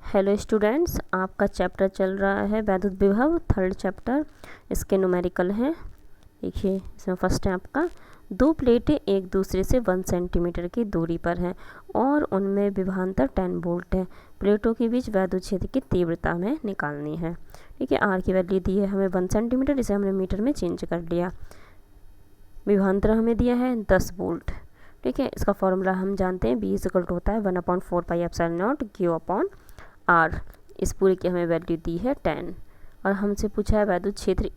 Hello students, आपका chapter चल रहा है वैद्युत विभव, थर्ड चैप्टर। इसके न्यूमेरिकल हैं। देखिए, इसमें फर्स्ट है आपका, दो प्लेटें एक दूसरे से 1 सेंटीमीटर की दूरी पर हैं और उनमें विभवांतर 10 वोल्ट है। प्लेटों के बीच वैद्युत क्षेत्र की तीव्रता हमें निकालनी है। ठीक है, आर की वैल्यू दी है हमें 1 सेंटीमीटर, इसे हमने मीटर में चेंज कर लिया। विभवांतर हमें दिया है 10 वोल्ट। ठीक है, इसका फॉर्मूला हम जानते हैं, B होता है 1/4 पाई एप्सिलॉन नॉट Q/R। इस पूरे की हमें वैल्यू दी है 10 और हमसे पूछा है वैद्युत क्षेत्र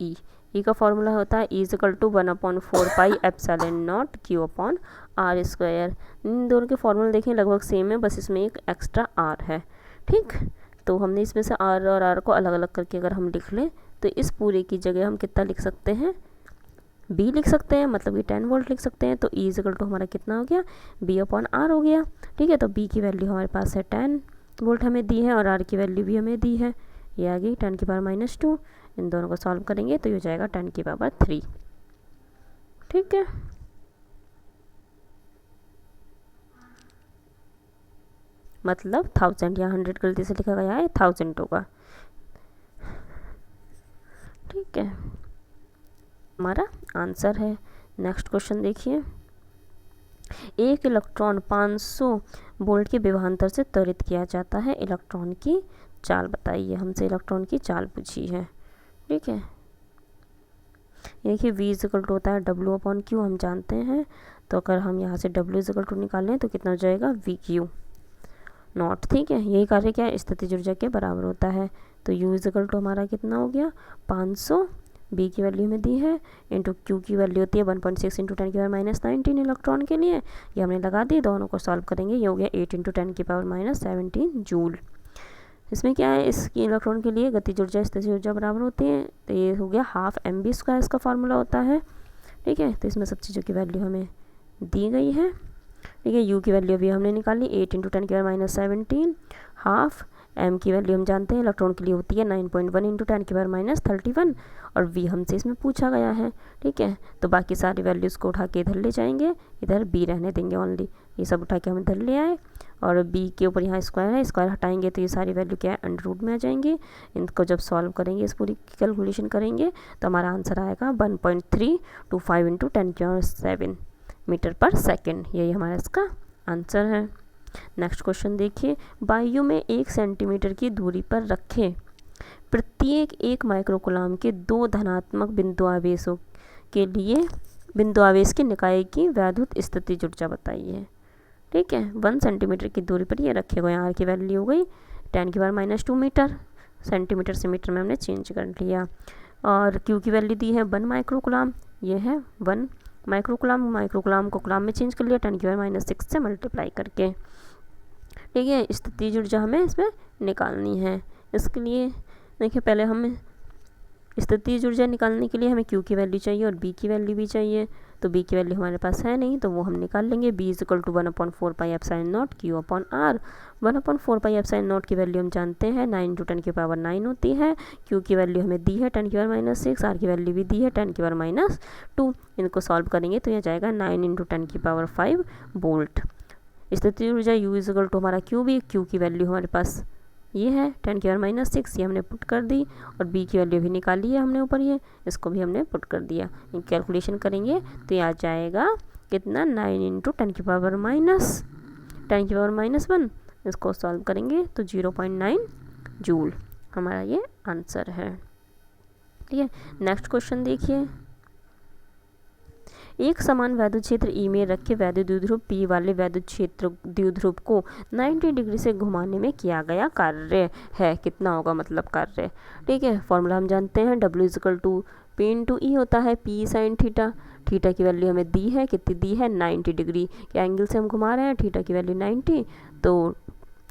E का फॉर्मूला होता है E=1/4 pi epsilon not Q/R²। इन दोनों के फॉर्मूला देखें लगभग सेम है, बस इसमें एक एक्स्ट्रा R है। ठीक, तो हमने इसमें से R और R को अलग अलग करके अगर हम लिख लें तो इस पूरे की जगह हम कितना लिख सकते हैं, B लिख सकते हैं, मतलब कि 10 वोल्ट लिख सकते हैं। तो E हमारा कितना हो गया, B/R हो गया। ठीक है, तो B की वैल्यू हमारे पास है 10 वोल्ट हमें दी है और R की वैल्यू भी हमें दी है, ये आ गई 10⁻²। इन दोनों को सॉल्व करेंगे तो ये हो जाएगा 10⁻3। ठीक है, मतलब 1000, यहाँ 100 गलती से लिखा गया है, 1000 होगा। ठीक है, हमारा आंसर है। नेक्स्ट क्वेश्चन देखिए, एक इलेक्ट्रॉन 500 वोल्ट के विभवांतर से त्वरित किया जाता है, इलेक्ट्रॉन की चाल बताइए। हमसे इलेक्ट्रॉन की चाल पूछी है। ठीक है, देखिए V होता है W/Q, हम जानते हैं। तो अगर हम यहाँ से W निकालें तो कितना हो जाएगा, VQ नॉट। ठीक है, यही कार्य क्या है, स्थितिज ऊर्जा के बराबर होता है। तो U हमारा कितना हो गया, 500, B की वैल्यू में दी है, इंटू Q की वैल्यू होती है 1.6 × 10⁻19 इलेक्ट्रॉन के लिए। ये हमने लगा दी, दोनों को सॉल्व करेंगे, ये हो गया 8 × 10⁻17 जूल। इसमें क्या है, इस इलेक्ट्रॉन के लिए गतिज ऊर्जा स्थितिज ऊर्जा बराबर होती है, तो ये हो गया ½ mv² इसका फार्मूला होता है। ठीक है, तो इसमें सब चीज़ों की वैल्यू हमें दी गई है। ठीक है, U की वैल्यू भी हमने निकाली 8 × 10⁻17, ½ m की वैल्यू हम जानते हैं इलेक्ट्रॉन के लिए होती है 9.1 × 10⁻31 और V हमसे इसमें पूछा गया है। ठीक है, तो बाकी सारी वैल्यूज़ को उठा के इधर ले जाएंगे, इधर B रहने देंगे ओनली। ये सब उठा के हम इधर ले आए और B के ऊपर यहाँ स्क्वायर है, स्क्वायर हटाएंगे तो ये सारी वैल्यू क्या है, अंडर में आ जाएंगी। इनको जब सॉल्व करेंगे, इस पूरी कैलकुलेशन करेंगे तो हमारा आंसर आएगा 1.325 × 10⁻7 मीटर पर सेकेंड। यही हमारा इसका आंसर है। नेक्स्ट क्वेश्चन देखिए, वायु में 1 सेंटीमीटर की दूरी पर रखे प्रत्येक 1 माइक्रोकूलम के 2 धनात्मक बिंदु आवेशों के लिए बिंदु आवेश के निकाय की वैद्युत स्थितिज ऊर्जा बताइए। ठीक है, 1 सेंटीमीटर की दूरी पर ये रखे हुए हैं। R की वैल्यू हो गई 10⁻² मीटर, सेंटीमीटर से मीटर में हमने चेंज कर लिया। और Q की वैल्यू दी है 1 माइक्रोकूलम, ये है 1 माइक्रोकूलम, माइक्रोकूलम को कूलम में चेंज कर लिया 10⁻6 से मल्टीप्लाई करके। ठीक है, स्थितिज ऊर्जा हमें इसमें निकालनी है। इसके लिए देखिए, पहले हमें स्थितिज ऊर्जा निकालने के लिए हमें Q की वैल्यू चाहिए और B की वैल्यू भी चाहिए। तो B की वैल्यू हमारे पास है नहीं, तो वो हम निकाल लेंगे। B = 1/4 pi epsilon not Q/R। 1/4 pi epsilon not की वैल्यू हम जानते हैं 9 × 10⁻9 होती है। Q की वैल्यू हमें दी है 10⁻6, R की वैल्यू भी दी है 10⁻2। इनको सॉल्व करेंगे तो यह जाएगा 9 × 10⁵ वोल्ट। स्थितिज ऊर्जा U हमारा Q की वैल्यू हमारे पास ये है 10⁻6, ये हमने पुट कर दी और B की वैल्यू भी निकाली है हमने ऊपर, ये इसको भी हमने पुट कर दिया। कैलकुलेशन करेंगे तो ये आ जाएगा कितना, 9 × 10⁻1। इसको सॉल्व करेंगे तो 0.9 जूल हमारा ये आंसर है। ठीक है, नेक्स्ट क्वेश्चन देखिए, एक समान वैद्युत क्षेत्र E में रखे वैद्युत द्विध्रुव P वाले वैद्युत क्षेत्र द्विध्रुव को 90 डिग्री से घुमाने में किया गया कार्य है। कितना होगा, मतलब कार्य। ठीक है, फॉर्मूला हम जानते हैं, W = P × E होता है, P sin थीटा। थीटा की वैल्यू हमें दी है, कितनी दी है, 90 डिग्री के एंगल से हम घुमा रहे हैं। थीटा की वैल्यू 90, तो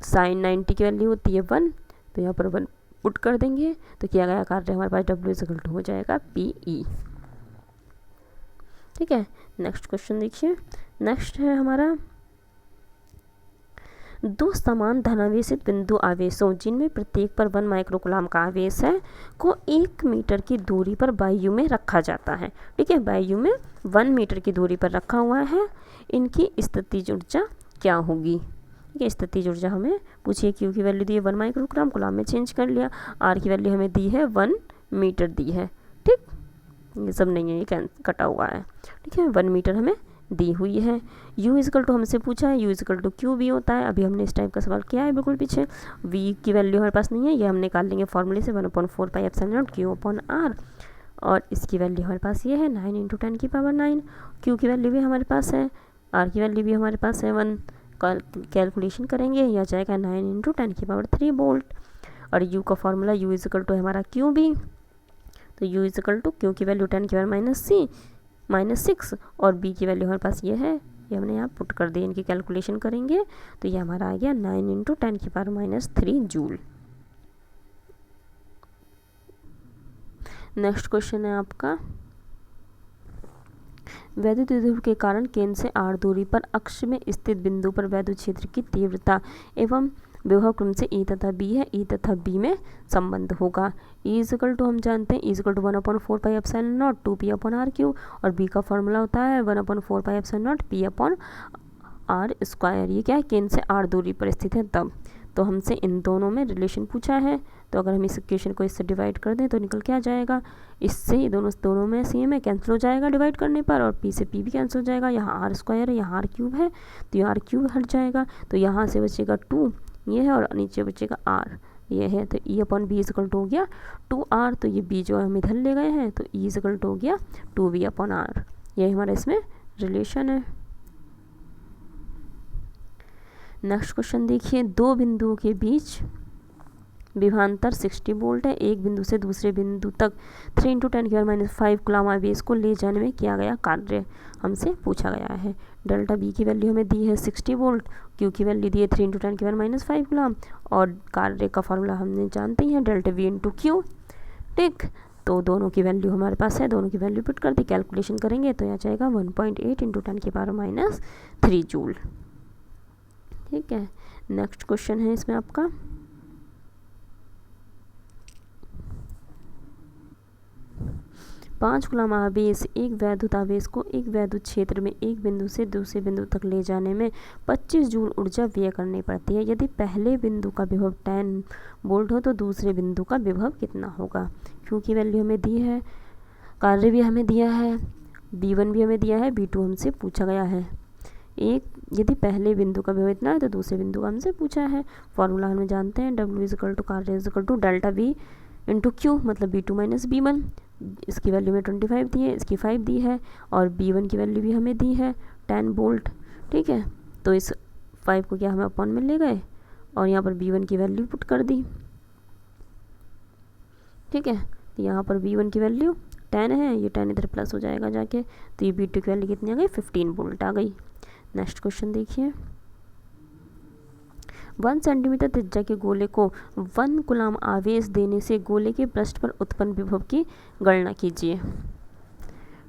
sin 90 की वैल्यू होती है 1, तो यहाँ पर 1 पुट कर देंगे तो किया गया कार्य हमारे पास W = हो जाएगा PE। ठीक है, नेक्स्ट क्वेश्चन देखिए। नेक्स्ट है हमारा, 2 समान धनावेशित बिंदु आवेशों जिनमें प्रत्येक पर 1 माइक्रोकूलम का आवेश है को 1 मीटर की दूरी पर वायु में रखा जाता है। ठीक है, वायु में 1 मीटर की दूरी पर रखा हुआ है, इनकी स्थितिज ऊर्जा क्या होगी। ठीक है। स्थितिज ऊर्जा हमें पूछिए, क्यू की वैल्यू दी है 1 माइक्रोग्राम, कूलाम में चेंज कर लिया। आर की वैल्यू हमें दी है 1 मीटर दी है। ठीक, ये सब नहीं है, ये कटा हुआ है। ठीक है, 1 मीटर हमें दी हुई है। U इजकल टू हमसे पूछा है, U इजकल टू क्यू भी होता है। अभी हमने इस टाइप का सवाल किया है बिल्कुल पीछे। V की वैल्यू हमारे पास नहीं है, ये हम निकाल लेंगे फॉर्मूले से 1/4 pi epsilon not Q upon R, और इसकी वैल्यू हमारे पास ये है 9 × 10⁹। Q की वैल्यू भी हमारे पास है, R की वैल्यू भी हमारे पास है 1। कैलकुलेशन करेंगे, यह जाएगा 9 × 10⁻³ वोल्ट। और U का फॉर्मूला U इजकल टू हमारा Q भी, तो U इजकल टू Q की वैल्यू 10⁻⁻6 और B की वैल्यू हमारे पास ये है, ये हमने यहाँ पुट कर दी। इनकी कैलकुलेशन करेंगे तो ये हमारा आ गया 9 × 10⁻³ जूल। नेक्स्ट क्वेश्चन है आपका, वैद्युत विभव के कारण केंद्र से r दूरी पर अक्ष में स्थित बिंदु पर वैद्युत क्षेत्र की तीव्रता एवं विभव क्रम से E तथा B है, E तथा B में संबंध होगा। E इजकल टू हम जानते हैं, E equal to 1/4 pi epsilon naught 2p upon R cube, और B का फॉर्मूला होता है 1/4 pi epsilon naught p upon R square. ये क्या है, केंद्र से r दूरी पर स्थित है तब। तो हमसे इन दोनों में रिलेशन पूछा है, तो अगर हम इस इक्वेशन को इससे डिवाइड कर दें तो निकल के आ जाएगा, इससे दोनों में सेम है, कैंसिल हो जाएगा डिवाइड करने पर, और p से p भी कैंसिल हो जाएगा। यहाँ r स्क्वायर है, यहाँ r क्यूब है, तो यहाँ r क्यूब हट जाएगा, तो यहाँ से बचेगा 2 ये है, और नीचे बचेगा r ये है। तो E upon B equal to हो गया 2r, तो ये B जो हम इधर ले गए हैं, तो E इजकल टू हो गया 2v अपॉन r। ये हमारा इसमें रिलेशन है। नेक्स्ट क्वेश्चन देखिए, दो बिंदुओं के बीच विभवांतर 60 वोल्ट है। एक बिंदु से दूसरे बिंदु तक 3 × 10⁻⁵ कूलाम आवेश को ले जाने में किया गया कार्य हमसे पूछा गया है। डेल्टा B की वैल्यू हमें दी है 60 वोल्ट, Q की वैल्यू दी है 3 × 10⁻⁵ कूलाम, और कार्य का फॉर्मूला हमने जानते ही हैं डेल्टा V × Q। ठीक, तो दोनों की वैल्यू हमारे पास है, दोनों की वैल्यू पुट कर दी, कैलकुलेशन करेंगे तो यह जाएगा 1.8 × 10⁻³ जूल। ठीक है, नेक्स्ट क्वेश्चन है इसमें आपका, पाँच कूलाम आवेश एक वैद्युत आवेश को एक वैद्युत क्षेत्र में एक बिंदु से दूसरे बिंदु तक ले जाने में 25 जूल ऊर्जा व्यय करनी पड़ती है। यदि पहले बिंदु का विभव 10 वोल्ट हो तो दूसरे बिंदु का विभव कितना होगा। Q की वैल्यू हमें दी है, कार्य भी हमें दिया है, B1 भी हमें दिया है, B2 हमसे पूछा गया है। यदि पहले बिंदु का विभव इतना है तो दूसरे बिंदु का हमसे पूछा है। फॉर्मूला हम जानते हैं, W इजकल टू कार्य equal to delta V × Q, मतलब B2 - B1। इसकी वैल्यू में 25 दी है, इसकी 5 दी है, और B1 की वैल्यू भी हमें दी है 10 वोल्ट। ठीक है, तो इस 5 को क्या हमें अपॉन में ले गए, और यहाँ पर B1 की वैल्यू पुट कर दी। ठीक है, तो यहाँ पर B1 की वैल्यू 10 है, ये 10 इधर प्लस हो जाएगा जाके, तो ये B2 की वैल्यू कितनी आ गई, 15 वोल्ट आ गई। नेक्स्ट क्वेश्चन देखिए, 1 सेंटीमीटर त्रिज्या के गोले को 1 कूलाम आवेश देने से गोले के पृष्ठ पर उत्पन्न विभव की गणना कीजिए।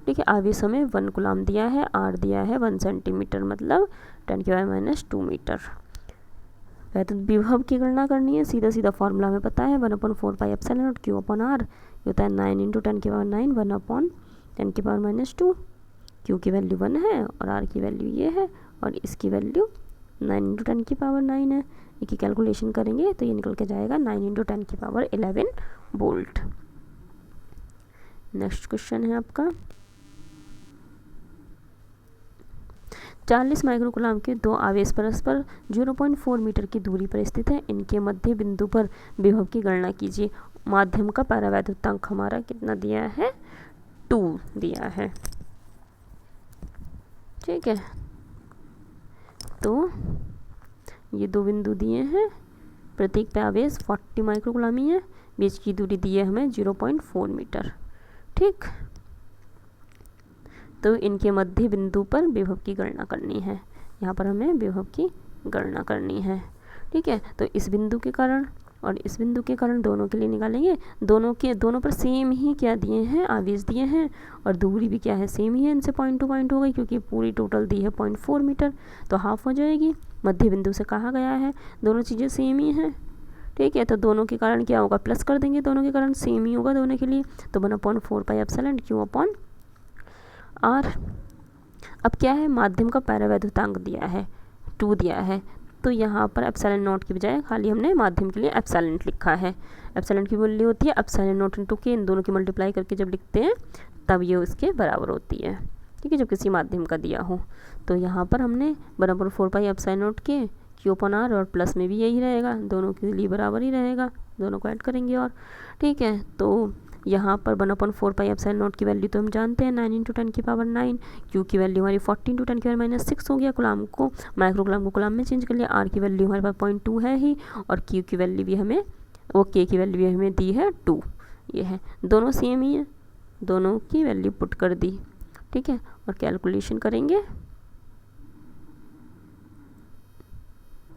ठीक है, आवेश हमें 1 कूलाम दिया है, r दिया है 1 सेंटीमीटर, मतलब 10⁻² मीटर। वैद्युत विभव की गणना करनी है, सीधा सीधा फॉर्मूला हमें पता है 1/4 pi epsilon not Q upon R, ये होता है 9 × 10⁹ 1/10⁻²। Q की वैल्यू 1 है और R की वैल्यू ये है, और इसकी वैल्यू 9 × 10⁻⁹ है। इसकी कैलकुलेशन करेंगे तो ये निकल के जाएगा 9 × 10⁻11 वोल्ट। नेक्स्ट क्वेश्चन है आपका, 40 माइक्रोकूलाम के दो आवेश परस्पर 0.4 मीटर की दूरी पर स्थित है। इनके मध्य बिंदु पर विभव की गणना कीजिए। माध्यम का परावैद्युतांक हमारा कितना दिया है, 2 दिया है। ठीक है, तो ये दो बिंदु दिए हैं, प्रत्येक पे आवेश 40 माइक्रोकूलामी है, बीच की दूरी दी है हमें 0.4 मीटर। ठीक, तो इनके मध्य बिंदु पर विभव की गणना करनी है, यहाँ पर हमें विभव की गणना करनी है। ठीक है, तो इस बिंदु के कारण और इस बिंदु के कारण दोनों के लिए निकालेंगे। दोनों पर सेम ही क्या दिए हैं, आवेश दिए हैं, और दूरी भी क्या है, सेम ही है, इनसे पॉइंट टू पॉइंट हो गई, क्योंकि पूरी टोटल दी है 0.4 मीटर, तो हाफ हो जाएगी। मध्य बिंदु से कहा गया है, दोनों चीज़ें सेम ही हैं। ठीक है, तो दोनों के कारण क्या होगा, प्लस कर देंगे, दोनों के कारण सेम ही होगा दोनों के लिए, तो 1/4 pi epsilon Q upon R। अब क्या है, माध्यम का परावैद्युतांक दिया है 2 दिया है, तो यहाँ पर एप्सिलॉन नॉट की बजाय खाली हमने माध्यम के लिए एप्सिलॉन लिखा है। एप्सिलॉन की वैल्यू होती है एप्सिलॉन नॉट इंटू के, इन दोनों की मल्टीप्लाई करके जब लिखते हैं तब ये उसके बराबर होती है, ठीक है, जब किसी माध्यम का दिया हो। तो यहाँ पर हमने बराबर 4 पाई एप्सिलॉन नॉट के क्यू अपन आर, और प्लस में भी यही रहेगा, दोनों के लिए बराबर ही रहेगा, दोनों को ऐड करेंगे और ठीक है। तो यहाँ पर 1/4 पाई एप्सिलॉन नॉट की वैल्यू तो हम जानते हैं 9 × 10⁻⁹, क्यू की वैल्यू हमारी 14 × 10⁻⁶ हो गया, कुलाम को माइक्रो कुलाम को कुलाम में चेंज कर लिया। आर की वैल्यू हमारे पास 0.2 है ही, और क्यू की वैल्यू भी हमें, वो के की वैल्यू भी हमें दी है 2, ये है, दोनों सेम ही है, दोनों की वैल्यू पुट कर दी, ठीक है, और कैलकुलेशन करेंगे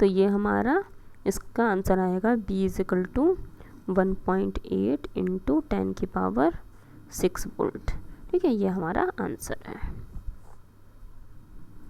तो ये हमारा इसका आंसर आएगा B = 1.8 × 10⁻⁶ वोल्ट, ठीक है, ये हमारा आंसर